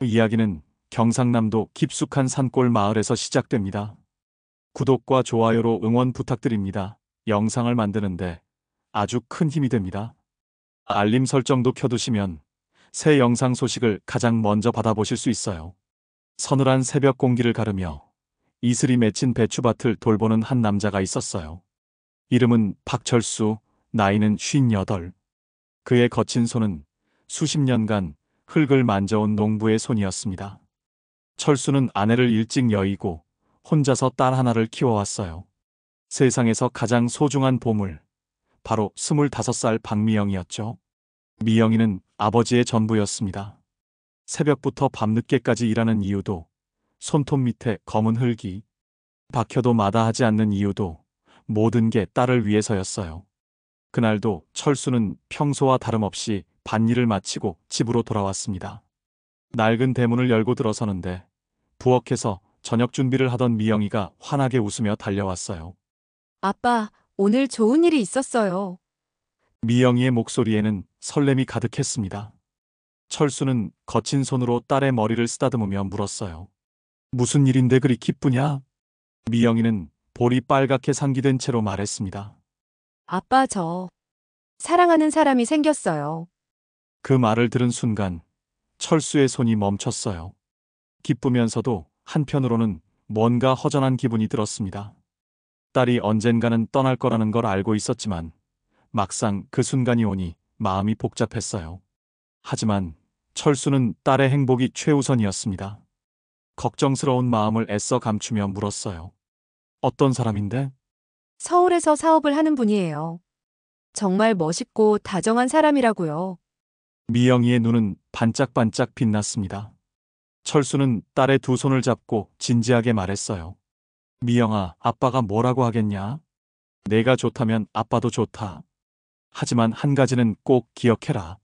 이야기는 경상남도 깊숙한 산골 마을에서 시작됩니다. 구독과 좋아요로 응원 부탁드립니다. 영상을 만드는데 아주 큰 힘이 됩니다. 알림 설정도 켜두시면 새 영상 소식을 가장 먼저 받아보실 수 있어요. 서늘한 새벽 공기를 가르며 이슬이 맺힌 배추밭을 돌보는 한 남자가 있었어요. 이름은 박철수, 나이는 58. 그의 거친 손은 수십 년간 흙을 만져온 농부의 손이었습니다. 철수는 아내를 일찍 여의고 혼자서 딸 하나를 키워왔어요. 세상에서 가장 소중한 보물, 바로 25살 박미영이었죠. 미영이는 아버지의 전부였습니다. 새벽부터 밤늦게까지 일하는 이유도, 손톱 밑에 검은 흙이 박혀도 마다하지 않는 이유도 모든 게 딸을 위해서였어요. 그날도 철수는 평소와 다름없이 밭일을 마치고 집으로 돌아왔습니다. 낡은 대문을 열고 들어서는데 부엌에서 저녁 준비를 하던 미영이가 환하게 웃으며 달려왔어요. 아빠, 오늘 좋은 일이 있었어요. 미영이의 목소리에는 설렘이 가득했습니다. 철수는 거친 손으로 딸의 머리를 쓰다듬으며 물었어요. 무슨 일인데 그리 기쁘냐? 미영이는 볼이 빨갛게 상기된 채로 말했습니다. 아빠, 저 사랑하는 사람이 생겼어요. 그 말을 들은 순간 철수의 손이 멈췄어요. 기쁘면서도 한편으로는 뭔가 허전한 기분이 들었습니다. 딸이 언젠가는 떠날 거라는 걸 알고 있었지만 막상 그 순간이 오니 마음이 복잡했어요. 하지만 철수는 딸의 행복이 최우선이었습니다. 걱정스러운 마음을 애써 감추며 물었어요. 어떤 사람인데? 서울에서 사업을 하는 분이에요. 정말 멋있고 다정한 사람이라고요. 미영이의 눈은 반짝반짝 빛났습니다. 철수는 딸의 두 손을 잡고 진지하게 말했어요. 미영아, 아빠가 뭐라고 하겠냐? 내가 좋다면 아빠도 좋다. 하지만 한 가지는 꼭 기억해라.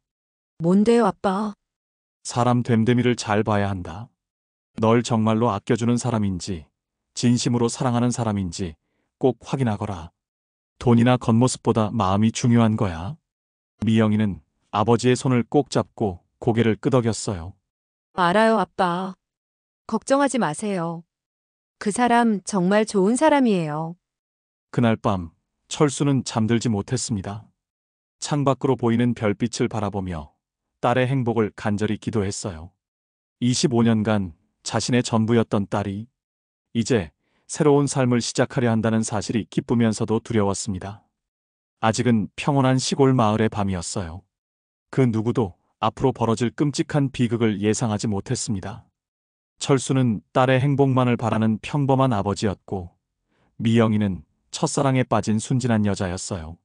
뭔데요, 아빠? 사람 됨됨이를 잘 봐야 한다. 널 정말로 아껴주는 사람인지, 진심으로 사랑하는 사람인지 꼭 확인하거라. 돈이나 겉모습보다 마음이 중요한 거야. 미영이는 아버지의 손을 꼭 잡고 고개를 끄덕였어요. 알아요, 아빠. 걱정하지 마세요. 그 사람 정말 좋은 사람이에요. 그날 밤 철수는 잠들지 못했습니다. 창밖으로 보이는 별빛을 바라보며 딸의 행복을 간절히 기도했어요. 25년간 자신의 전부였던 딸이 이제 새로운 삶을 시작하려 한다는 사실이 기쁘면서도 두려웠습니다. 아직은 평온한 시골 마을의 밤이었어요. 그 누구도 앞으로 벌어질 끔찍한 비극을 예상하지 못했습니다. 철수는 딸의 행복만을 바라는 평범한 아버지였고 미영이는 첫사랑에 빠진 순진한 여자였어요.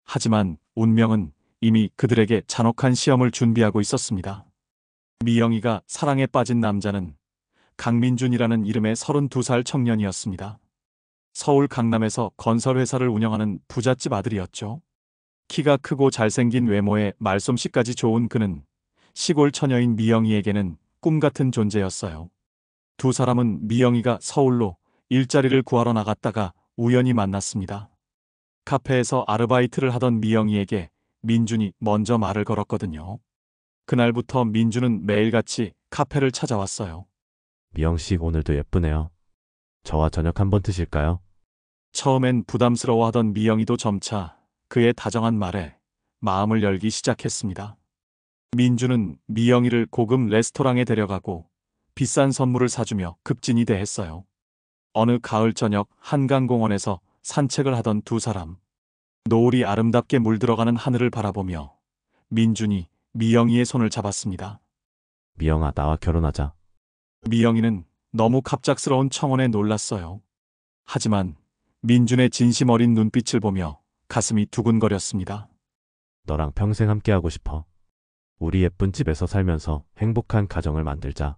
하지만 운명은 이미 그들에게 잔혹한 시험을 준비하고 있었습니다. 미영이가 사랑에 빠진 남자는 강민준이라는 이름의 32살 청년이었습니다. 서울 강남에서 건설회사를 운영하는 부잣집 아들이었죠. 키가 크고 잘생긴 외모에 말솜씨까지 좋은 그는 시골 처녀인 미영이에게는 꿈같은 존재였어요. 두 사람은 미영이가 서울로 일자리를 구하러 나갔다가 우연히 만났습니다. 카페에서 아르바이트를 하던 미영이에게 민준이 먼저 말을 걸었거든요. 그날부터 민준은 매일같이 카페를 찾아왔어요. 미영씨 오늘도 예쁘네요. 저와 저녁 한번 드실까요? 처음엔 부담스러워하던 미영이도 점차 그의 다정한 말에 마음을 열기 시작했습니다. 민준은 미영이를 고급 레스토랑에 데려가고 비싼 선물을 사주며 급진이 대했어요. 어느 가을 저녁 한강공원에서 산책을 하던 두 사람. 노을이 아름답게 물들어가는 하늘을 바라보며 민준이 미영이의 손을 잡았습니다. 미영아, 나와 결혼하자. 미영이는 너무 갑작스러운 청혼에 놀랐어요. 하지만 민준의 진심 어린 눈빛을 보며 가슴이 두근거렸습니다. 너랑 평생 함께하고 싶어. 우리 예쁜 집에서 살면서 행복한 가정을 만들자.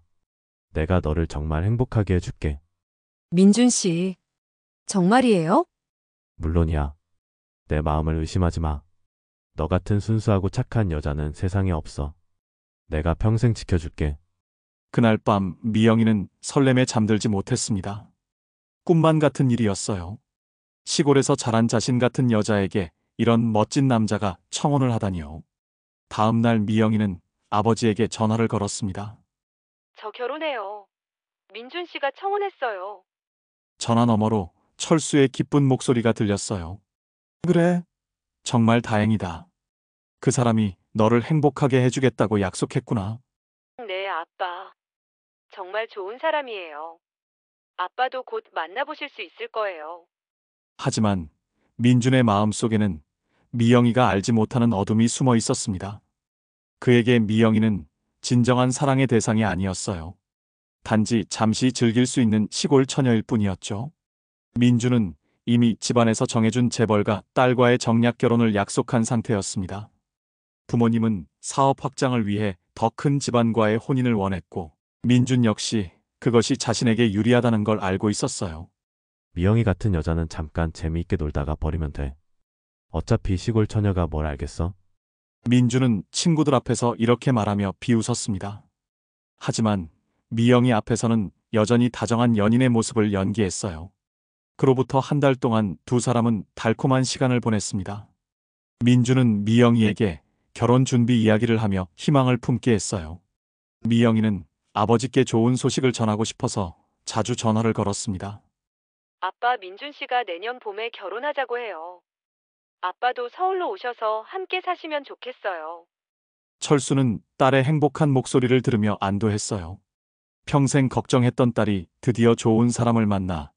내가 너를 정말 행복하게 해줄게. 민준 씨, 정말이에요? 물론이야. 내 마음을 의심하지 마. 너 같은 순수하고 착한 여자는 세상에 없어. 내가 평생 지켜줄게. 그날 밤 미영이는 설렘에 잠들지 못했습니다. 꿈만 같은 일이었어요. 시골에서 자란 자신 같은 여자에게 이런 멋진 남자가 청혼을 하다니요. 다음 날 미영이는 아버지에게 전화를 걸었습니다. 저 결혼해요. 민준 씨가 청혼했어요. 전화 너머로 철수의 기쁜 목소리가 들렸어요. 그래, 정말 다행이다. 그 사람이 너를 행복하게 해주겠다고 약속했구나. 네, 아빠. 정말 좋은 사람이에요. 아빠도 곧 만나보실 수 있을 거예요. 하지만 민준의 마음속에는 미영이가 알지 못하는 어둠이 숨어 있었습니다. 그에게 미영이는 진정한 사랑의 대상이 아니었어요. 단지 잠시 즐길 수 있는 시골 처녀일 뿐이었죠. 민준은 이미 집안에서 정해준 재벌가 딸과의 정략 결혼을 약속한 상태였습니다. 부모님은 사업 확장을 위해 더 큰 집안과의 혼인을 원했고, 민준 역시 그것이 자신에게 유리하다는 걸 알고 있었어요. 미영이 같은 여자는 잠깐 재미있게 놀다가 버리면 돼. 어차피 시골 처녀가 뭘 알겠어? 민준은 친구들 앞에서 이렇게 말하며 비웃었습니다. 하지만 미영이 앞에서는 여전히 다정한 연인의 모습을 연기했어요. 그로부터 한 달 동안 두 사람은 달콤한 시간을 보냈습니다. 민준은 미영이에게 결혼 준비 이야기를 하며 희망을 품게 했어요. 미영이는 아버지께 좋은 소식을 전하고 싶어서 자주 전화를 걸었습니다. 아빠, 민준 씨가 내년 봄에 결혼하자고 해요. 아빠도 서울로 오셔서 함께 사시면 좋겠어요. 철수는 딸의 행복한 목소리를 들으며 안도했어요. 평생 걱정했던 딸이 드디어 좋은 사람을 만나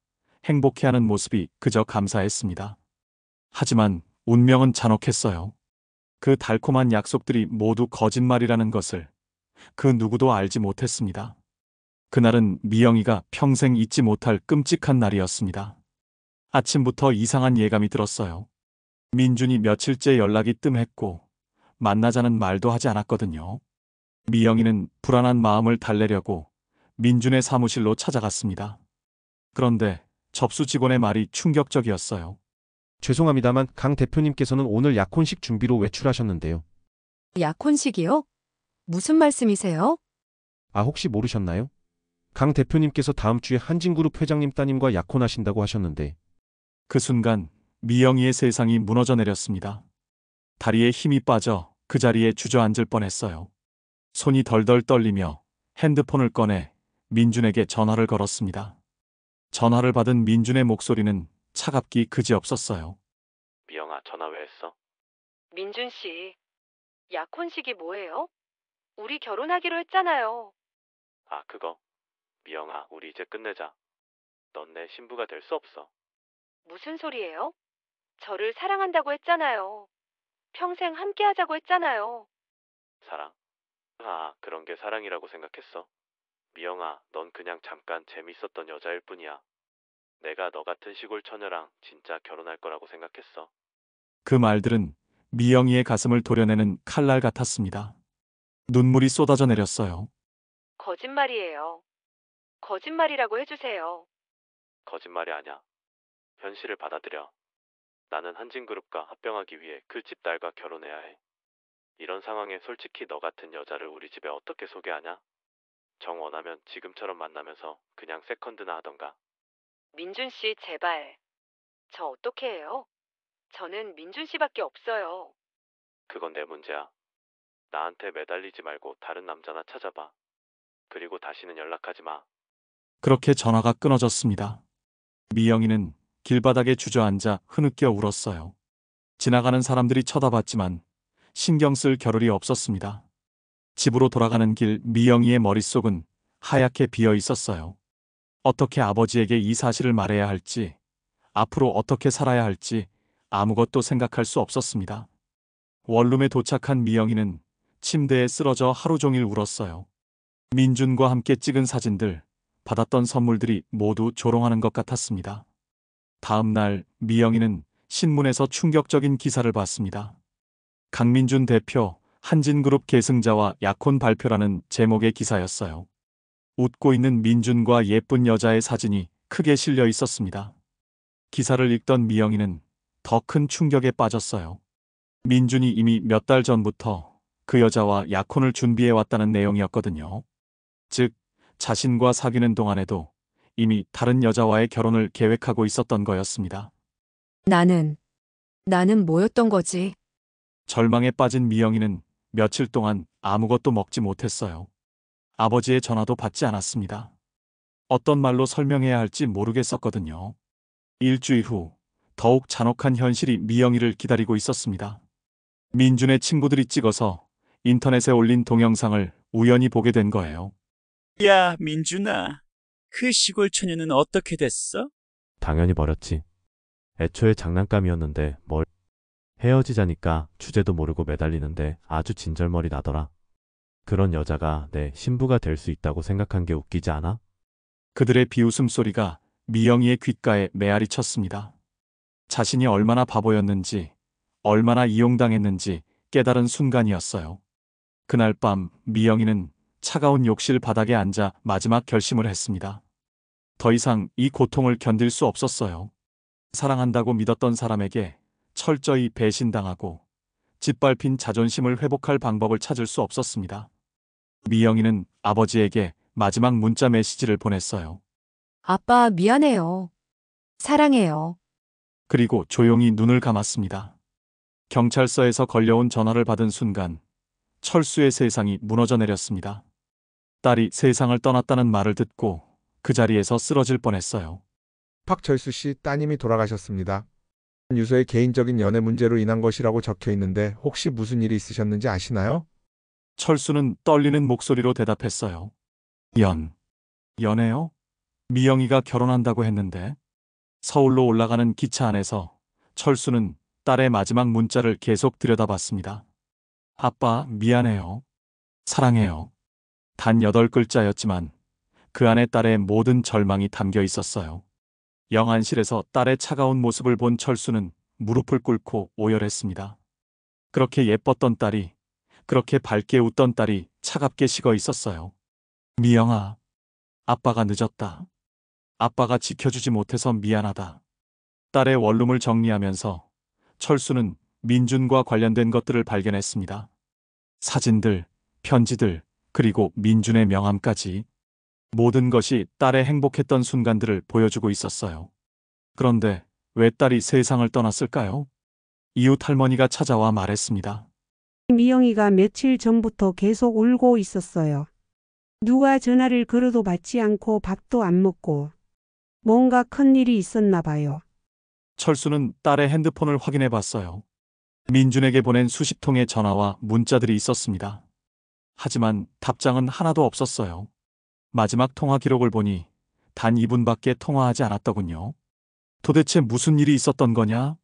행복해하는 모습이 그저 감사했습니다. 하지만 운명은 잔혹했어요. 그 달콤한 약속들이 모두 거짓말이라는 것을 그 누구도 알지 못했습니다. 그날은 미영이가 평생 잊지 못할 끔찍한 날이었습니다. 아침부터 이상한 예감이 들었어요. 민준이 며칠째 연락이 뜸했고 만나자는 말도 하지 않았거든요. 미영이는 불안한 마음을 달래려고 민준의 사무실로 찾아갔습니다. 그런데 접수 직원의 말이 충격적이었어요. 죄송합니다만 강 대표님께서는 오늘 약혼식 준비로 외출하셨는데요. 약혼식이요? 무슨 말씀이세요? 아, 혹시 모르셨나요? 강 대표님께서 다음 주에 한진그룹 회장님 따님과 약혼하신다고 하셨는데. 그 순간 미영이의 세상이 무너져 내렸습니다. 다리에 힘이 빠져 그 자리에 주저앉을 뻔했어요. 손이 덜덜 떨리며 핸드폰을 꺼내 민준에게 전화를 걸었습니다. 전화를 받은 민준의 목소리는 차갑기 그지없었어요. 미영아, 전화 왜 했어? 민준 씨, 약혼식이 뭐예요? 우리 결혼하기로 했잖아요. 아, 그거? 미영아, 우리 이제 끝내자. 넌 내 신부가 될 수 없어. 무슨 소리예요? 저를 사랑한다고 했잖아요. 평생 함께 하자고 했잖아요. 사랑? 아, 그런 게 사랑이라고 생각했어? 미영아, 넌 그냥 잠깐 재밌었던 여자일 뿐이야. 내가 너 같은 시골 처녀랑 진짜 결혼할 거라고 생각했어. 그 말들은 미영이의 가슴을 도려내는 칼날 같았습니다. 눈물이 쏟아져 내렸어요. 거짓말이에요. 거짓말이라고 해주세요. 거짓말이 아냐. 현실을 받아들여. 나는 한진그룹과 합병하기 위해 그 집 딸과 결혼해야 해. 이런 상황에 솔직히 너 같은 여자를 우리 집에 어떻게 소개하냐? 정 원하면 지금처럼 만나면서 그냥 세컨드나 하던가. 민준 씨, 제발. 저 어떻게 해요? 저는 민준 씨밖에 없어요. 그건 내 문제야. 나한테 매달리지 말고 다른 남자나 찾아봐. 그리고 다시는 연락하지 마. 그렇게 전화가 끊어졌습니다. 미영이는 길바닥에 주저앉아 흐느껴 울었어요. 지나가는 사람들이 쳐다봤지만 신경 쓸 겨를이 없었습니다. 집으로 돌아가는 길 미영이의 머릿속은 하얗게 비어 있었어요. 어떻게 아버지에게 이 사실을 말해야 할지, 앞으로 어떻게 살아야 할지 아무것도 생각할 수 없었습니다. 원룸에 도착한 미영이는 침대에 쓰러져 하루 종일 울었어요. 민준과 함께 찍은 사진들, 받았던 선물들이 모두 조롱하는 것 같았습니다. 다음 날 미영이는 신문에서 충격적인 기사를 봤습니다. 강민준 대표, 한진그룹 계승자와 약혼 발표라는 제목의 기사였어요. 웃고 있는 민준과 예쁜 여자의 사진이 크게 실려 있었습니다. 기사를 읽던 미영이는 더 큰 충격에 빠졌어요. 민준이 이미 몇 달 전부터 그 여자와 약혼을 준비해 왔다는 내용이었거든요. 즉, 자신과 사귀는 동안에도 이미 다른 여자와의 결혼을 계획하고 있었던 거였습니다. 나는 뭐였던 거지? 절망에 빠진 미영이는 며칠 동안 아무것도 먹지 못했어요. 아버지의 전화도 받지 않았습니다. 어떤 말로 설명해야 할지 모르겠었거든요. 일주일 후 더욱 잔혹한 현실이 미영이를 기다리고 있었습니다. 민준의 친구들이 찍어서 인터넷에 올린 동영상을 우연히 보게 된 거예요. 야, 민준아. 그 시골 처녀는 어떻게 됐어? 당연히 버렸지. 애초에 장난감이었는데 뭘. 헤어지자니까 주제도 모르고 매달리는데 아주 진절머리 나더라. 그런 여자가 내 신부가 될 수 있다고 생각한 게 웃기지 않아? 그들의 비웃음 소리가 미영이의 귓가에 메아리 쳤습니다. 자신이 얼마나 바보였는지, 얼마나 이용당했는지 깨달은 순간이었어요. 그날 밤 미영이는 차가운 욕실 바닥에 앉아 마지막 결심을 했습니다. 더 이상 이 고통을 견딜 수 없었어요. 사랑한다고 믿었던 사람에게 철저히 배신당하고 짓밟힌 자존심을 회복할 방법을 찾을 수 없었습니다. 미영이는 아버지에게 마지막 문자 메시지를 보냈어요. 아빠, 미안해요. 사랑해요. 그리고 조용히 눈을 감았습니다. 경찰서에서 걸려온 전화를 받은 순간 철수의 세상이 무너져 내렸습니다. 딸이 세상을 떠났다는 말을 듣고 그 자리에서 쓰러질 뻔했어요. 박철수 씨 따님이 돌아가셨습니다. 유서에 개인적인 연애 문제로 인한 것이라고 적혀 있는데 혹시 무슨 일이 있으셨는지 아시나요? 철수는 떨리는 목소리로 대답했어요. 연애요? 미영이가 결혼한다고 했는데. 서울로 올라가는 기차 안에서 철수는 딸의 마지막 문자를 계속 들여다봤습니다. 아빠, 미안해요. 사랑해요. 단 8글자였지만 그 안에 딸의 모든 절망이 담겨 있었어요. 영안실에서 딸의 차가운 모습을 본 철수는 무릎을 꿇고 오열했습니다. 그렇게 예뻤던 딸이, 그렇게 밝게 웃던 딸이 차갑게 식어 있었어요. 미영아, 아빠가 늦었다. 아빠가 지켜주지 못해서 미안하다. 딸의 원룸을 정리하면서 철수는 민준과 관련된 것들을 발견했습니다. 사진들, 편지들, 그리고 민준의 명함까지. 모든 것이 딸의 행복했던 순간들을 보여주고 있었어요. 그런데 왜 딸이 세상을 떠났을까요? 이웃 할머니가 찾아와 말했습니다. 미영이가 며칠 전부터 계속 울고 있었어요. 누가 전화를 걸어도 받지 않고 밥도 안 먹고 뭔가 큰일이 있었나 봐요. 철수는 딸의 핸드폰을 확인해 봤어요. 민준에게 보낸 수십 통의 전화와 문자들이 있었습니다. 하지만 답장은 하나도 없었어요. 마지막 통화 기록을 보니 단 2분밖에 통화하지 않았더군요. 도대체 무슨 일이 있었던 거냐?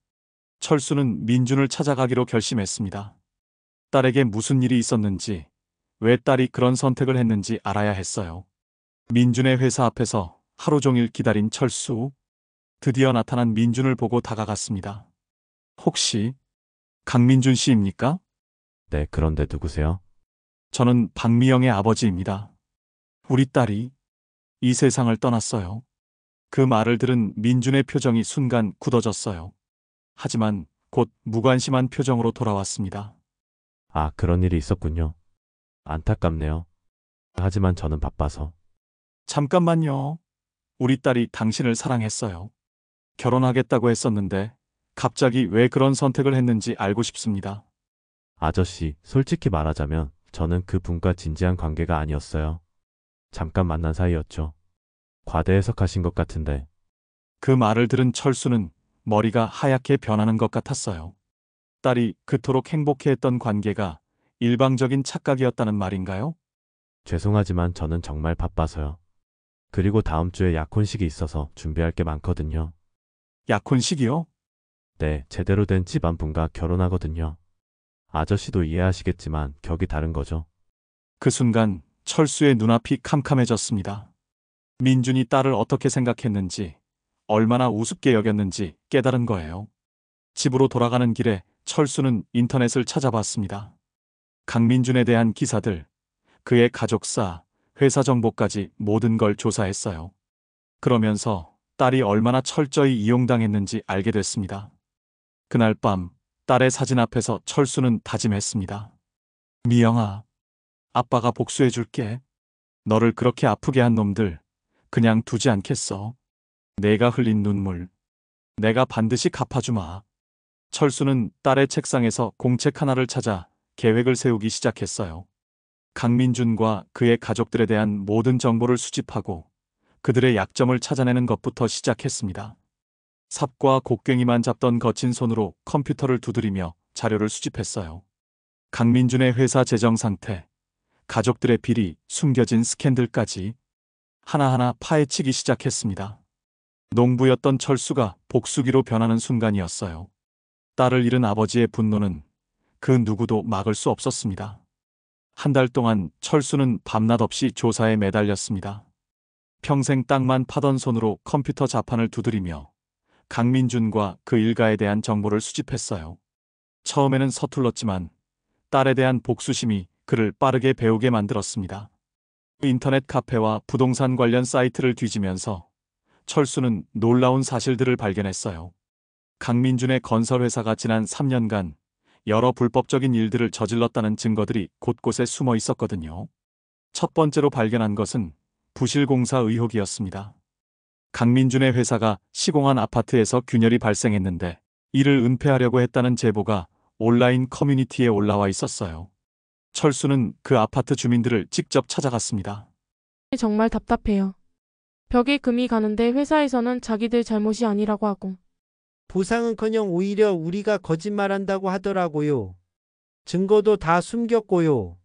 철수는 민준을 찾아가기로 결심했습니다. 딸에게 무슨 일이 있었는지, 왜 딸이 그런 선택을 했는지 알아야 했어요. 민준의 회사 앞에서 하루 종일 기다린 철수. 드디어 나타난 민준을 보고 다가갔습니다. 혹시 강민준 씨입니까? 네, 그런데 누구세요? 저는 박미영의 아버지입니다. 우리 딸이 이 세상을 떠났어요. 그 말을 들은 민준의 표정이 순간 굳어졌어요. 하지만 곧 무관심한 표정으로 돌아왔습니다. 아, 그런 일이 있었군요. 안타깝네요. 하지만 저는 바빠서. 잠깐만요. 우리 딸이 당신을 사랑했어요. 결혼하겠다고 했었는데 갑자기 왜 그런 선택을 했는지 알고 싶습니다. 아저씨, 솔직히 말하자면 저는 그 분과 진지한 관계가 아니었어요. 잠깐 만난 사이였죠. 과대 해석하신 것 같은데. 그 말을 들은 철수는 머리가 하얗게 변하는 것 같았어요. 딸이 그토록 행복해했던 관계가 일방적인 착각이었다는 말인가요? 죄송하지만 저는 정말 바빠서요. 그리고 다음 주에 약혼식이 있어서 준비할 게 많거든요. 약혼식이요? 네, 제대로 된 집안분과 결혼하거든요. 아저씨도 이해하시겠지만 격이 다른 거죠. 그 순간 철수의 눈앞이 캄캄해졌습니다. 민준이 딸을 어떻게 생각했는지, 얼마나 우습게 여겼는지 깨달은 거예요. 집으로 돌아가는 길에 철수는 인터넷을 찾아봤습니다. 강민준에 대한 기사들, 그의 가족사, 회사 정보까지 모든 걸 조사했어요. 그러면서 딸이 얼마나 철저히 이용당했는지 알게 됐습니다. 그날 밤 딸의 사진 앞에서 철수는 다짐했습니다. 미영아, 아빠가 복수해줄게. 너를 그렇게 아프게 한 놈들 그냥 두지 않겠어. 내가 흘린 눈물, 내가 반드시 갚아주마. 철수는 딸의 책상에서 공책 하나를 찾아 계획을 세우기 시작했어요. 강민준과 그의 가족들에 대한 모든 정보를 수집하고 그들의 약점을 찾아내는 것부터 시작했습니다. 삽과 곡괭이만 잡던 거친 손으로 컴퓨터를 두드리며 자료를 수집했어요. 강민준의 회사 재정 상태, 가족들의 비리, 숨겨진 스캔들까지 하나하나 파헤치기 시작했습니다. 농부였던 철수가 복수기로 변하는 순간이었어요. 딸을 잃은 아버지의 분노는 그 누구도 막을 수 없었습니다. 한 달 동안 철수는 밤낮 없이 조사에 매달렸습니다. 평생 땅만 파던 손으로 컴퓨터 자판을 두드리며 강민준과 그 일가에 대한 정보를 수집했어요. 처음에는 서툴렀지만 딸에 대한 복수심이 그를 빠르게 배우게 만들었습니다. 인터넷 카페와 부동산 관련 사이트를 뒤지면서 철수는 놀라운 사실들을 발견했어요. 강민준의 건설회사가 지난 3년간 여러 불법적인 일들을 저질렀다는 증거들이 곳곳에 숨어 있었거든요. 첫 번째로 발견한 것은 부실공사 의혹이었습니다. 강민준의 회사가 시공한 아파트에서 균열이 발생했는데 이를 은폐하려고 했다는 제보가 온라인 커뮤니티에 올라와 있었어요. 철수는 그 아파트 주민들을 직접 찾아갔습니다. 정말 답답해요. 벽에 금이 가는데 회사에서는 자기들 잘못이 아니라고 하고. 보상은커녕 오히려 우리가 거짓말한다고 하더라고요. 증거도 다 숨겼고요.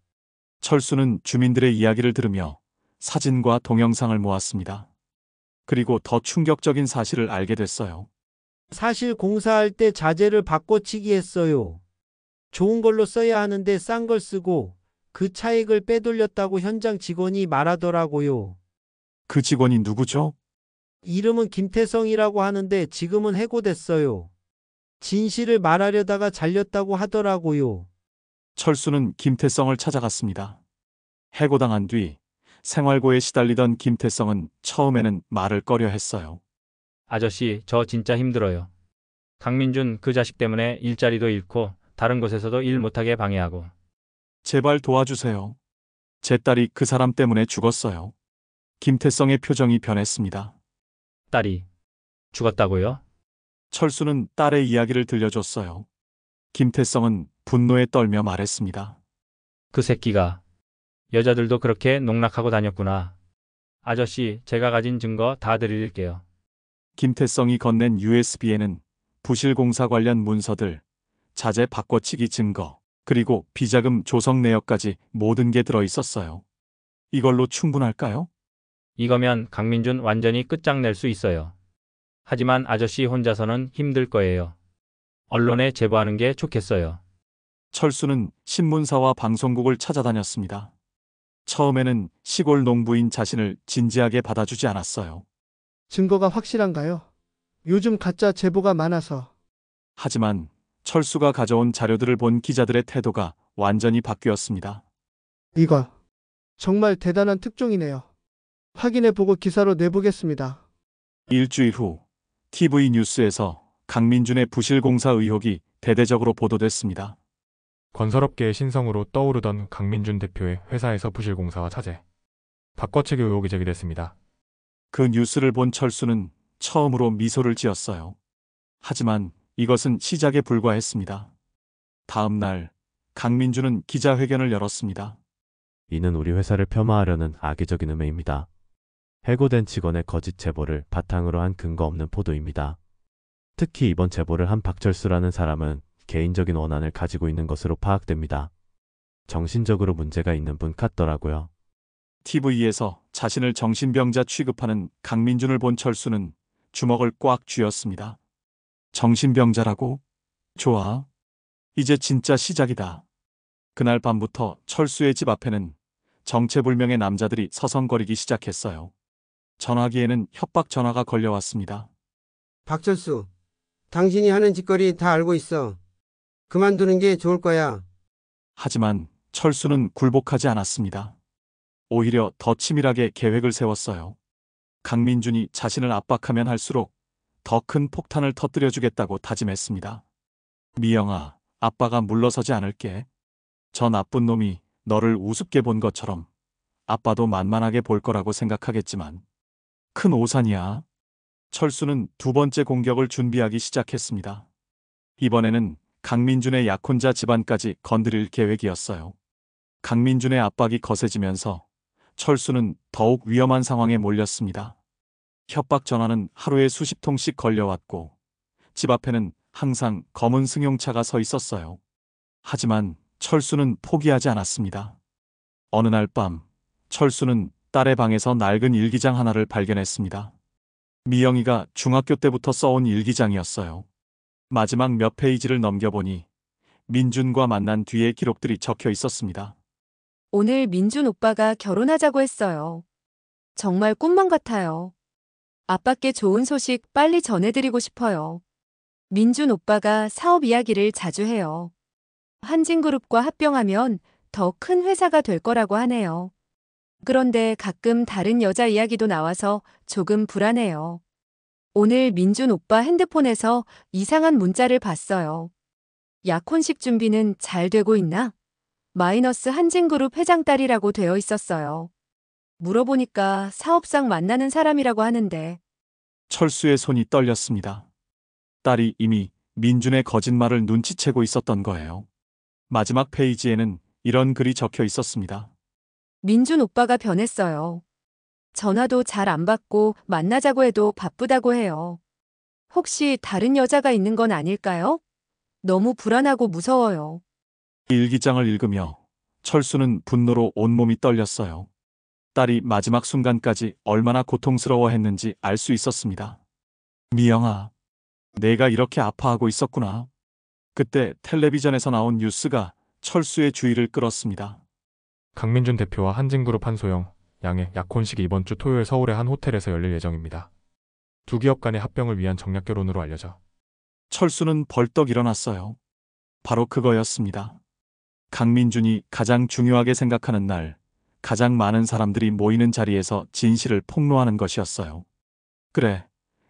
철수는 주민들의 이야기를 들으며 사진과 동영상을 모았습니다. 그리고 더 충격적인 사실을 알게 됐어요. 사실 공사할 때 자재를 바꿔치기 했어요. 좋은 걸로 써야 하는데 싼 걸 쓰고 그 차익을 빼돌렸다고 현장 직원이 말하더라고요. 그 직원이 누구죠? 이름은 김태성이라고 하는데 지금은 해고됐어요. 진실을 말하려다가 잘렸다고 하더라고요. 철수는 김태성을 찾아갔습니다. 해고당한 뒤 생활고에 시달리던 김태성은 처음에는 말을 꺼려 했어요. 아저씨, 저 진짜 힘들어요. 강민준 그 자식 때문에 일자리도 잃고 다른 곳에서도 일 못하게 방해하고. 제발 도와주세요. 제 딸이 그 사람 때문에 죽었어요. 김태성의 표정이 변했습니다. 딸이 죽었다고요? 철수는 딸의 이야기를 들려줬어요. 김태성은 분노에 떨며 말했습니다. 그 새끼가 여자들도 그렇게 농락하고 다녔구나. 아저씨, 제가 가진 증거 다 드릴게요. 김태성이 건넨 USB에는 부실공사 관련 문서들, 자재 바꿔치기 증거, 그리고 비자금 조성 내역까지 모든 게 들어 있었어요. 이걸로 충분할까요? 이거면 강민준 완전히 끝장낼 수 있어요. 하지만 아저씨 혼자서는 힘들 거예요. 언론에 제보하는 게 좋겠어요. 철수는 신문사와 방송국을 찾아다녔습니다. 처음에는 시골 농부인 자신을 진지하게 받아주지 않았어요. 증거가 확실한가요? 요즘 가짜 제보가 많아서. 하지만 철수가 가져온 자료들을 본 기자들의 태도가 완전히 바뀌었습니다. 이거 정말 대단한 특종이네요. 확인해보고 기사로 내보겠습니다. 일주일 후 TV 뉴스에서 강민준의 부실공사 의혹이 대대적으로 보도됐습니다. 건설업계의 신성으로 떠오르던 강민준 대표의 회사에서 부실공사와 차재, 바꿔치기 의혹이 제기됐습니다. 그 뉴스를 본 철수는 처음으로 미소를 지었어요. 하지만 이것은 시작에 불과했습니다. 다음 날 강민준은 기자회견을 열었습니다. 이는 우리 회사를 폄하하려는 악의적인 음해입니다. 해고된 직원의 거짓 제보를 바탕으로 한 근거 없는 보도입니다. 특히 이번 제보를 한 박철수라는 사람은 개인적인 원한을 가지고 있는 것으로 파악됩니다. 정신적으로 문제가 있는 분 같더라고요. TV에서 자신을 정신병자 취급하는 강민준을 본 철수는 주먹을 꽉 쥐었습니다. 정신병자라고? 좋아. 이제 진짜 시작이다. 그날 밤부터 철수의 집 앞에는 정체불명의 남자들이 서성거리기 시작했어요. 전화기에는 협박 전화가 걸려왔습니다. 박철수, 당신이 하는 짓거리 다 알고 있어. 그만두는 게 좋을 거야. 하지만 철수는 굴복하지 않았습니다. 오히려 더 치밀하게 계획을 세웠어요. 강민준이 자신을 압박하면 할수록 더 큰 폭탄을 터뜨려주겠다고 다짐했습니다. 미영아, 아빠가 물러서지 않을게. 저 나쁜 놈이 너를 우습게 본 것처럼 아빠도 만만하게 볼 거라고 생각하겠지만 큰 오산이야. 철수는 두 번째 공격을 준비하기 시작했습니다. 이번에는 강민준의 약혼자 집안까지 건드릴 계획이었어요. 강민준의 압박이 거세지면서 철수는 더욱 위험한 상황에 몰렸습니다. 협박 전화는 하루에 수십 통씩 걸려왔고 집 앞에는 항상 검은 승용차가 서 있었어요. 하지만 철수는 포기하지 않았습니다. 어느 날 밤 철수는 딸의 방에서 낡은 일기장 하나를 발견했습니다. 미영이가 중학교 때부터 써온 일기장이었어요. 마지막 몇 페이지를 넘겨보니 민준과 만난 뒤의 기록들이 적혀 있었습니다. 오늘 민준 오빠가 결혼하자고 했어요. 정말 꿈만 같아요. 아빠께 좋은 소식 빨리 전해드리고 싶어요. 민준 오빠가 사업 이야기를 자주 해요. 한진그룹과 합병하면 더 큰 회사가 될 거라고 하네요. 그런데 가끔 다른 여자 이야기도 나와서 조금 불안해요. 오늘 민준 오빠 핸드폰에서 이상한 문자를 봤어요. 약혼식 준비는 잘 되고 있나? 마이너스 한진그룹 회장 딸이라고 되어 있었어요. 물어보니까 사업상 만나는 사람이라고 하는데. 철수의 손이 떨렸습니다. 딸이 이미 민준의 거짓말을 눈치채고 있었던 거예요. 마지막 페이지에는 이런 글이 적혀 있었습니다. 민준 오빠가 변했어요. 전화도 잘 안 받고 만나자고 해도 바쁘다고 해요. 혹시 다른 여자가 있는 건 아닐까요? 너무 불안하고 무서워요. 일기장을 읽으며 철수는 분노로 온몸이 떨렸어요. 딸이 마지막 순간까지 얼마나 고통스러워했는지 알 수 있었습니다. 미영아, 내가 이렇게 아파하고 있었구나. 그때 텔레비전에서 나온 뉴스가 철수의 주의를 끌었습니다. 강민준 대표와 한진그룹 한소영, 양의 약혼식이 이번 주 토요일 서울의 한 호텔에서 열릴 예정입니다. 두 기업 간의 합병을 위한 정략 결혼으로 알려져. 철수는 벌떡 일어났어요. 바로 그거였습니다. 강민준이 가장 중요하게 생각하는 날, 가장 많은 사람들이 모이는 자리에서 진실을 폭로하는 것이었어요. 그래,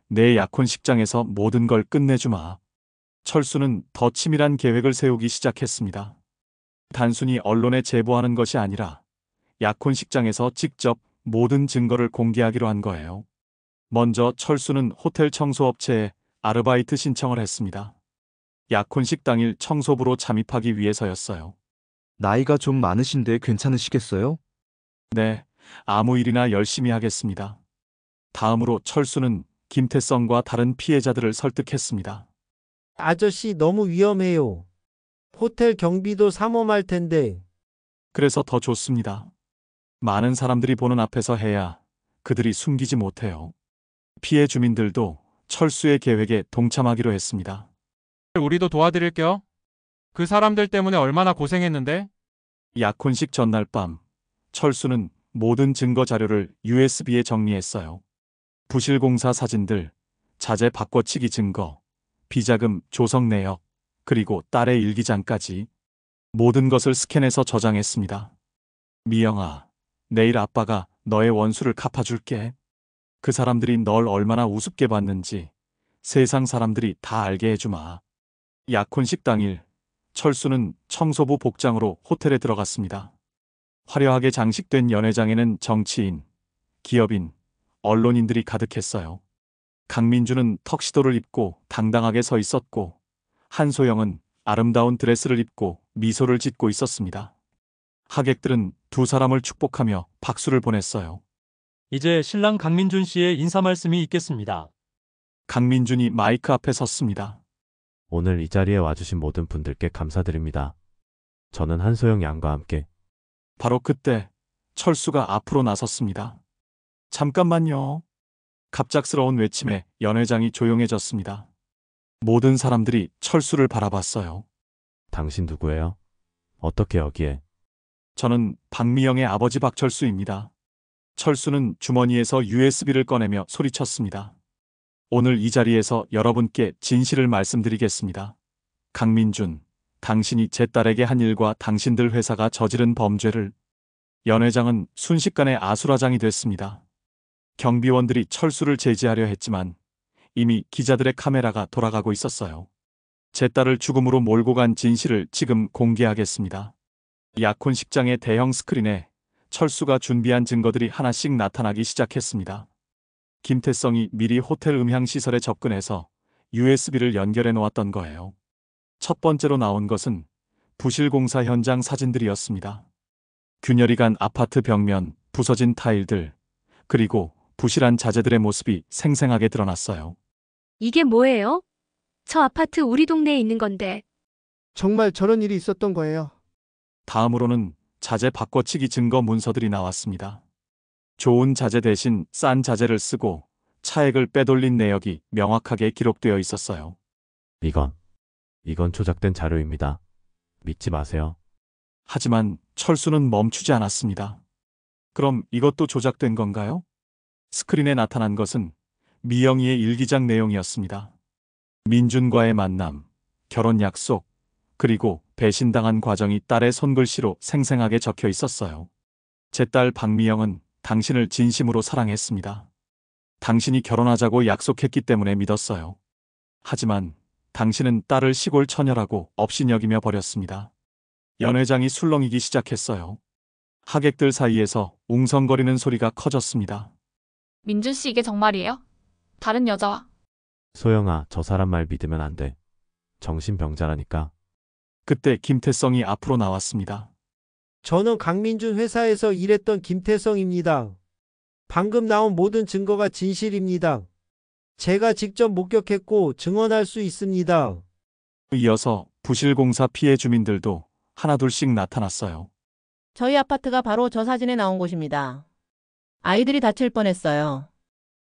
내 약혼식장에서 모든 걸 끝내주마. 철수는 더 치밀한 계획을 세우기 시작했습니다. 단순히 언론에 제보하는 것이 아니라 약혼식장에서 직접 모든 증거를 공개하기로 한 거예요. 먼저 철수는 호텔 청소업체에 아르바이트 신청을 했습니다. 약혼식 당일 청소부로 잠입하기 위해서였어요. 나이가 좀 많으신데 괜찮으시겠어요? 네, 아무 일이나 열심히 하겠습니다. 다음으로 철수는 김태성과 다른 피해자들을 설득했습니다. 아저씨 너무 위험해요. 호텔 경비도 삼엄할 텐데. 그래서 더 좋습니다. 많은 사람들이 보는 앞에서 해야 그들이 숨기지 못해요. 피해 주민들도 철수의 계획에 동참하기로 했습니다. 우리도 도와드릴게요. 그 사람들 때문에 얼마나 고생했는데. 약혼식 전날 밤 철수는 모든 증거 자료를 USB에 정리했어요. 부실공사 사진들, 자재 바꿔치기 증거, 비자금 조성 내역, 그리고 딸의 일기장까지 모든 것을 스캔해서 저장했습니다. 미영아, 내일 아빠가 너의 원수를 갚아줄게. 그 사람들이 널 얼마나 우습게 봤는지 세상 사람들이 다 알게 해주마. 약혼식 당일 철수는 청소부 복장으로 호텔에 들어갔습니다. 화려하게 장식된 연회장에는 정치인, 기업인, 언론인들이 가득했어요. 강민준은 턱시도를 입고 당당하게 서 있었고 한소영은 아름다운 드레스를 입고 미소를 짓고 있었습니다. 하객들은 두 사람을 축복하며 박수를 보냈어요. 이제 신랑 강민준 씨의 인사 말씀이 있겠습니다. 강민준이 마이크 앞에 섰습니다. 오늘 이 자리에 와주신 모든 분들께 감사드립니다. 저는 한소영 양과 함께. 바로 그때 철수가 앞으로 나섰습니다. 잠깐만요. 갑작스러운 외침에 연회장이 조용해졌습니다. 모든 사람들이 철수를 바라봤어요. 당신 누구예요? 어떻게 여기에? 저는 박미영의 아버지 박철수입니다. 철수는 주머니에서 USB를 꺼내며 소리쳤습니다. 오늘 이 자리에서 여러분께 진실을 말씀드리겠습니다. 강민준, 당신이 제 딸에게 한 일과 당신들 회사가 저지른 범죄를. 연회장은 순식간에 아수라장이 됐습니다. 경비원들이 철수를 제지하려 했지만 이미 기자들의 카메라가 돌아가고 있었어요. 제 딸을 죽음으로 몰고 간 진실을 지금 공개하겠습니다. 약혼식장의 대형 스크린에 철수가 준비한 증거들이 하나씩 나타나기 시작했습니다. 김태성이 미리 호텔 음향시설에 접근해서 USB를 연결해 놓았던 거예요. 첫 번째로 나온 것은 부실공사 현장 사진들이었습니다. 균열이 간 아파트 벽면, 부서진 타일들, 그리고 부실한 자재들의 모습이 생생하게 드러났어요. 이게 뭐예요? 저 아파트 우리 동네에 있는 건데. 정말 저런 일이 있었던 거예요. 다음으로는 자재 바꿔치기 증거 문서들이 나왔습니다. 좋은 자재 대신 싼 자재를 쓰고 차액을 빼돌린 내역이 명확하게 기록되어 있었어요. 이건 조작된 자료입니다. 믿지 마세요. 하지만 철수는 멈추지 않았습니다. 그럼 이것도 조작된 건가요? 스크린에 나타난 것은 미영이의 일기장 내용이었습니다. 민준과의 만남, 결혼 약속, 그리고 배신당한 과정이 딸의 손글씨로 생생하게 적혀 있었어요. 제 딸 박미영은 당신을 진심으로 사랑했습니다. 당신이 결혼하자고 약속했기 때문에 믿었어요. 하지만 당신은 딸을 시골 처녀라고 업신여기며 버렸습니다. 연회장이 술렁이기 시작했어요. 하객들 사이에서 웅성거리는 소리가 커졌습니다. 민준 씨 이게 정말이에요? 다른 여자와? 소영아, 저 사람 말 믿으면 안 돼. 정신병자라니까. 그때 김태성이 앞으로 나왔습니다. 저는 강민준 회사에서 일했던 김태성입니다. 방금 나온 모든 증거가 진실입니다. 제가 직접 목격했고 증언할 수 있습니다. 이어서 부실공사 피해 주민들도 하나둘씩 나타났어요. 저희 아파트가 바로 저 사진에 나온 곳입니다. 아이들이 다칠 뻔했어요.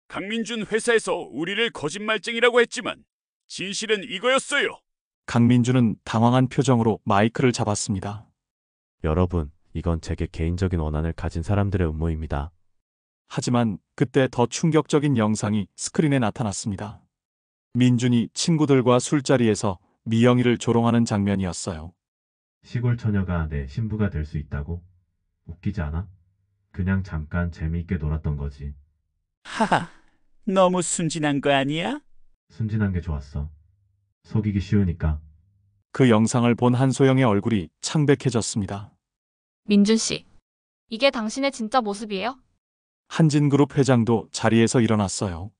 강민준 회사에서 우리를 거짓말쟁이라고 했지만 진실은 이거였어요. 강민준은 당황한 표정으로 마이크를 잡았습니다. 여러분, 이건 제게 개인적인 원한을 가진 사람들의 음모입니다. 하지만 그때 더 충격적인 영상이 스크린에 나타났습니다. 민준이 친구들과 술자리에서 미영이를 조롱하는 장면이었어요. 시골 처녀가 내 신부가 될 수 있다고? 웃기지 않아? 그냥 잠깐 재미있게 놀았던 거지. 하하, 너무 순진한 거 아니야? 순진한 게 좋았어. 속이기 쉬우니까. 그 영상을 본 한소영의 얼굴이 창백해졌습니다. 민준 씨, 이게 당신의 진짜 모습이에요? 한진그룹 회장도 자리에서 일어났어요.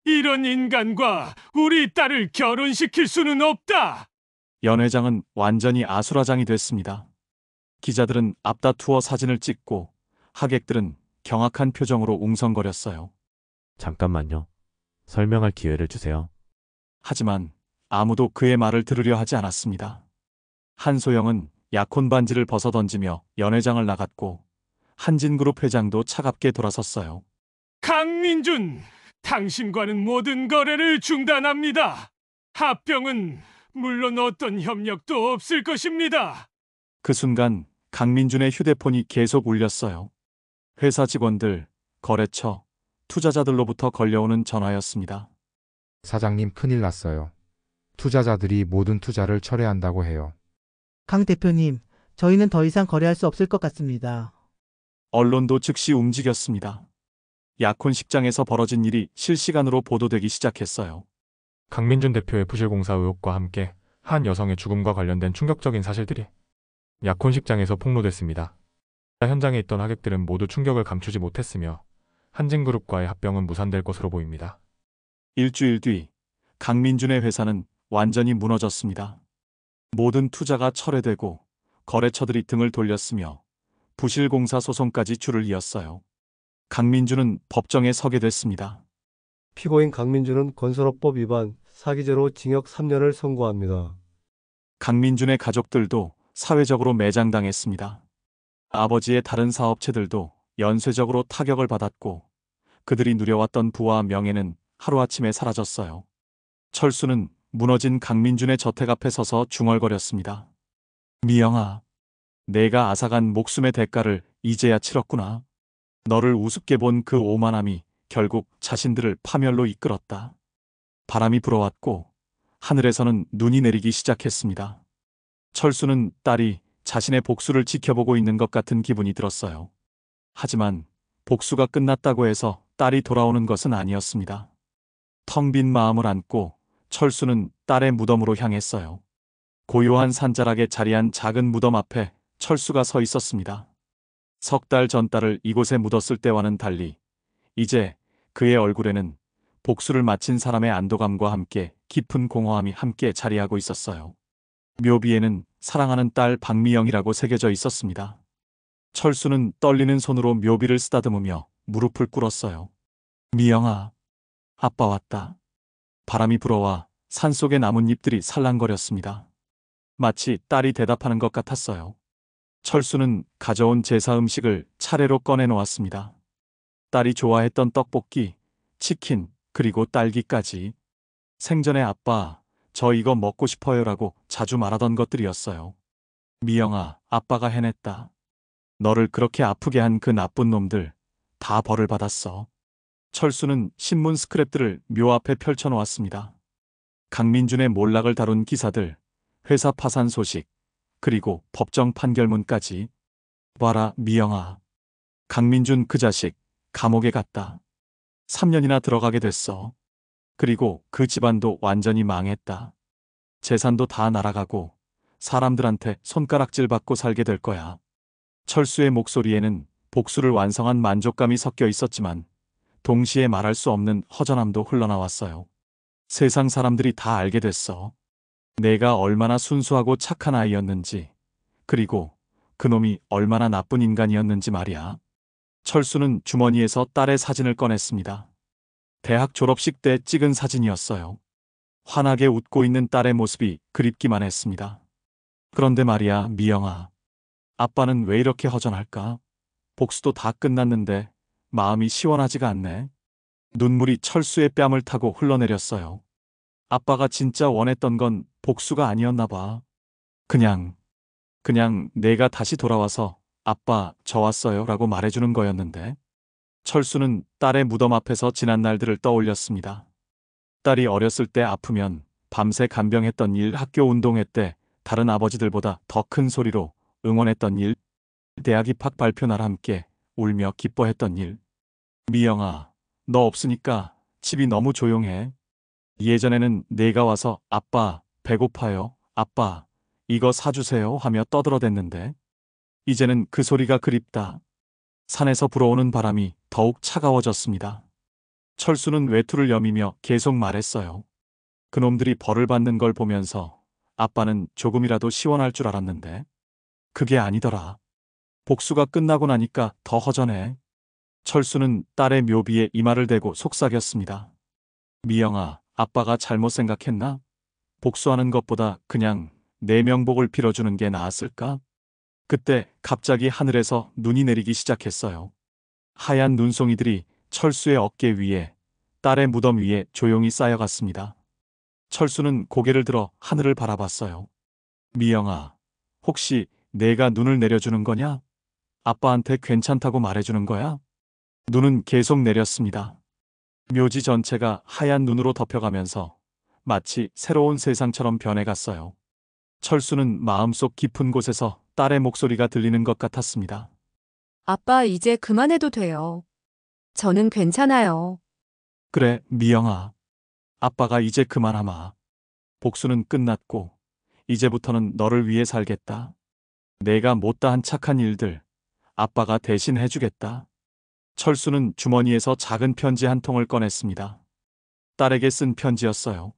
이런 인간과 우리 딸을 결혼시킬 수는 없다. 연 회장은 완전히 아수라장이 됐습니다. 기자들은 앞다투어 사진을 찍고 하객들은 경악한 표정으로 웅성거렸어요. 잠깐만요. 설명할 기회를 주세요. 하지만 아무도 그의 말을 들으려 하지 않았습니다. 한소영은 약혼 반지를 벗어던지며 연 회장을 나갔고 한진그룹 회장도 차갑게 돌아섰어요. 강민준, 당신과는 모든 거래를 중단합니다. 합병은 물론 어떤 협력도 없을 것입니다. 그 순간 강민준의 휴대폰이 계속 울렸어요. 회사 직원들, 거래처, 투자자들로부터 걸려오는 전화였습니다. 사장님, 큰일 났어요. 투자자들이 모든 투자를 철회한다고 해요. 강 대표님, 저희는 더 이상 거래할 수 없을 것 같습니다. 언론도 즉시 움직였습니다. 약혼식장에서 벌어진 일이 실시간으로 보도되기 시작했어요. 강민준 대표의 부실공사 의혹과 함께 한 여성의 죽음과 관련된 충격적인 사실들이 약혼식장에서 폭로됐습니다. 현장에 있던 하객들은 모두 충격을 감추지 못했으며 한진그룹과의 합병은 무산될 것으로 보입니다. 일주일 뒤 강민준의 회사는 완전히 무너졌습니다. 모든 투자가 철회되고 거래처들이 등을 돌렸으며 부실공사 소송까지 줄을 이었어요. 강민준은 법정에 서게 됐습니다. 피고인 강민준은 건설업법 위반, 사기죄로 징역 3년을 선고합니다. 강민준의 가족들도 사회적으로 매장당했습니다. 아버지의 다른 사업체들도 연쇄적으로 타격을 받았고 그들이 누려왔던 부와 명예는 하루아침에 사라졌어요. 철수는 무너진 강민준의 저택 앞에 서서 중얼거렸습니다. 미영아, 내가 앗아간 목숨의 대가를 이제야 치렀구나. 너를 우습게 본 그 오만함이 결국 자신들을 파멸로 이끌었다. 바람이 불어왔고 하늘에서는 눈이 내리기 시작했습니다. 철수는 딸이 자신의 복수를 지켜보고 있는 것 같은 기분이 들었어요. 하지만 복수가 끝났다고 해서 딸이 돌아오는 것은 아니었습니다. 텅 빈 마음을 안고 철수는 딸의 무덤으로 향했어요. 고요한 산자락에 자리한 작은 무덤 앞에 철수가 서 있었습니다. 석 달 전 딸을 이곳에 묻었을 때와는 달리 이제 그의 얼굴에는 복수를 마친 사람의 안도감과 함께 깊은 공허함이 함께 자리하고 있었어요. 묘비에는 사랑하는 딸 박미영이라고 새겨져 있었습니다. 철수는 떨리는 손으로 묘비를 쓰다듬으며 무릎을 꿇었어요. 미영아, 아빠 왔다. 바람이 불어와 산속의 나뭇잎들이 살랑거렸습니다. 마치 딸이 대답하는 것 같았어요. 철수는 가져온 제사 음식을 차례로 꺼내놓았습니다. 딸이 좋아했던 떡볶이, 치킨, 그리고 딸기까지. 생전에 아빠, 저 이거 먹고 싶어요라고 자주 말하던 것들이었어요. 미영아, 아빠가 해냈다. 너를 그렇게 아프게 한 그 나쁜 놈들 다 벌을 받았어. 철수는 신문 스크랩들을 묘 앞에 펼쳐놓았습니다. 강민준의 몰락을 다룬 기사들, 회사 파산 소식, 그리고 법정 판결문까지. 봐라, 미영아. 강민준 그 자식 감옥에 갔다. 3년이나 들어가게 됐어. 그리고 그 집안도 완전히 망했다. 재산도 다 날아가고 사람들한테 손가락질 받고 살게 될 거야. 철수의 목소리에는 복수를 완성한 만족감이 섞여 있었지만 동시에 말할 수 없는 허전함도 흘러나왔어요. 세상 사람들이 다 알게 됐어. 내가 얼마나 순수하고 착한 아이였는지, 그리고 그놈이 얼마나 나쁜 인간이었는지 말이야. 철수는 주머니에서 딸의 사진을 꺼냈습니다. 대학 졸업식 때 찍은 사진이었어요. 환하게 웃고 있는 딸의 모습이 그립기만 했습니다. 그런데 말이야, 미영아. 아빠는 왜 이렇게 허전할까? 복수도 다 끝났는데 마음이 시원하지가 않네. 눈물이 철수의 뺨을 타고 흘러내렸어요. 아빠가 진짜 원했던 건 복수가 아니었나 봐. 그냥 내가 다시 돌아와서 아빠, 저 왔어요 라고 말해주는 거였는데. 철수는 딸의 무덤 앞에서 지난 날들을 떠올렸습니다. 딸이 어렸을 때 아프면 밤새 간병했던 일, 학교 운동회 때 다른 아버지들보다 더 큰 소리로 응원했던 일, 대학 입학 발표 날 함께 울며 기뻐했던 일. 미영아, 너 없으니까 집이 너무 조용해. 예전에는 내가 와서 아빠, 배고파요. 아빠, 이거 사주세요 하며 떠들어댔는데 이제는 그 소리가 그립다. 산에서 불어오는 바람이 더욱 차가워졌습니다. 철수는 외투를 여미며 계속 말했어요. 그놈들이 벌을 받는 걸 보면서 아빠는 조금이라도 시원할 줄 알았는데 그게 아니더라. 복수가 끝나고 나니까 더 허전해. 철수는 딸의 묘비에 이마를 대고 속삭였습니다. 미영아, 아빠가 잘못 생각했나? 복수하는 것보다 그냥 내 명복을 빌어주는 게 나았을까? 그때 갑자기 하늘에서 눈이 내리기 시작했어요. 하얀 눈송이들이 철수의 어깨 위에, 딸의 무덤 위에 조용히 쌓여갔습니다. 철수는 고개를 들어 하늘을 바라봤어요. 미영아, 혹시 내가 눈을 내려주는 거냐? 아빠한테 괜찮다고 말해주는 거야? 눈은 계속 내렸습니다. 묘지 전체가 하얀 눈으로 덮여가면서 마치 새로운 세상처럼 변해갔어요. 철수는 마음속 깊은 곳에서 딸의 목소리가 들리는 것 같았습니다. 아빠, 이제 그만해도 돼요. 저는 괜찮아요. 그래, 미영아. 아빠가 이제 그만하마. 복수는 끝났고 이제부터는 너를 위해 살겠다. 내가 못다한 착한 일들 아빠가 대신 해주겠다. 철수는 주머니에서 작은 편지 한 통을 꺼냈습니다. 딸에게 쓴 편지였어요.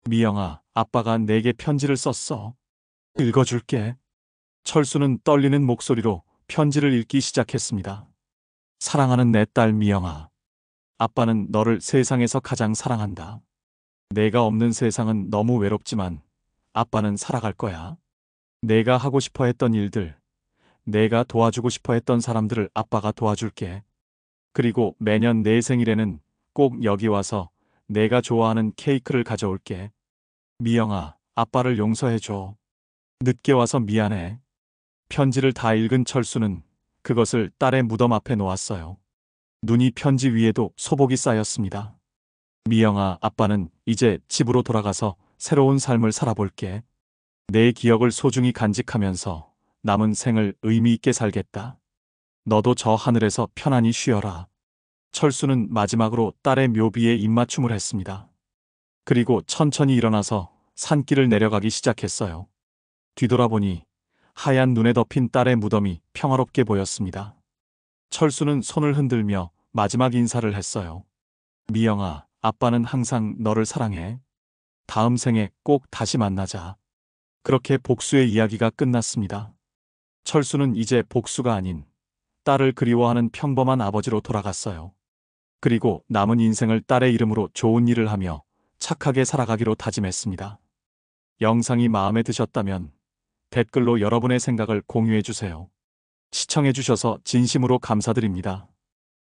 미영아, 아빠가 내게 편지를 썼어. 읽어줄게. 철수는 떨리는 목소리로 편지를 읽기 시작했습니다. 사랑하는 내 딸 미영아. 아빠는 너를 세상에서 가장 사랑한다. 내가 없는 세상은 너무 외롭지만 아빠는 살아갈 거야. 내가 하고 싶어 했던 일들, 내가 도와주고 싶어 했던 사람들을 아빠가 도와줄게. 그리고 매년 내 생일에는 꼭 여기 와서 내가 좋아하는 케이크를 가져올게. 미영아, 아빠를 용서해줘. 늦게 와서 미안해. 편지를 다 읽은 철수는 그것을 딸의 무덤 앞에 놓았어요. 눈이 편지 위에도 소복이 쌓였습니다. 미영아, 아빠는 이제 집으로 돌아가서 새로운 삶을 살아볼게. 내 기억을 소중히 간직하면서 남은 생을 의미 있게 살겠다. 너도 저 하늘에서 편안히 쉬어라. 철수는 마지막으로 딸의 묘비에 입맞춤을 했습니다. 그리고 천천히 일어나서 산길을 내려가기 시작했어요. 뒤돌아보니 하얀 눈에 덮인 딸의 무덤이 평화롭게 보였습니다. 철수는 손을 흔들며 마지막 인사를 했어요. 미영아, 아빠는 항상 너를 사랑해. 다음 생에 꼭 다시 만나자. 그렇게 복수의 이야기가 끝났습니다. 철수는 이제 복수가 아닌 딸을 그리워하는 평범한 아버지로 돌아갔어요. 그리고 남은 인생을 딸의 이름으로 좋은 일을 하며 착하게 살아가기로 다짐했습니다. 영상이 마음에 드셨다면 댓글로 여러분의 생각을 공유해 주세요. 시청해 주셔서 진심으로 감사드립니다.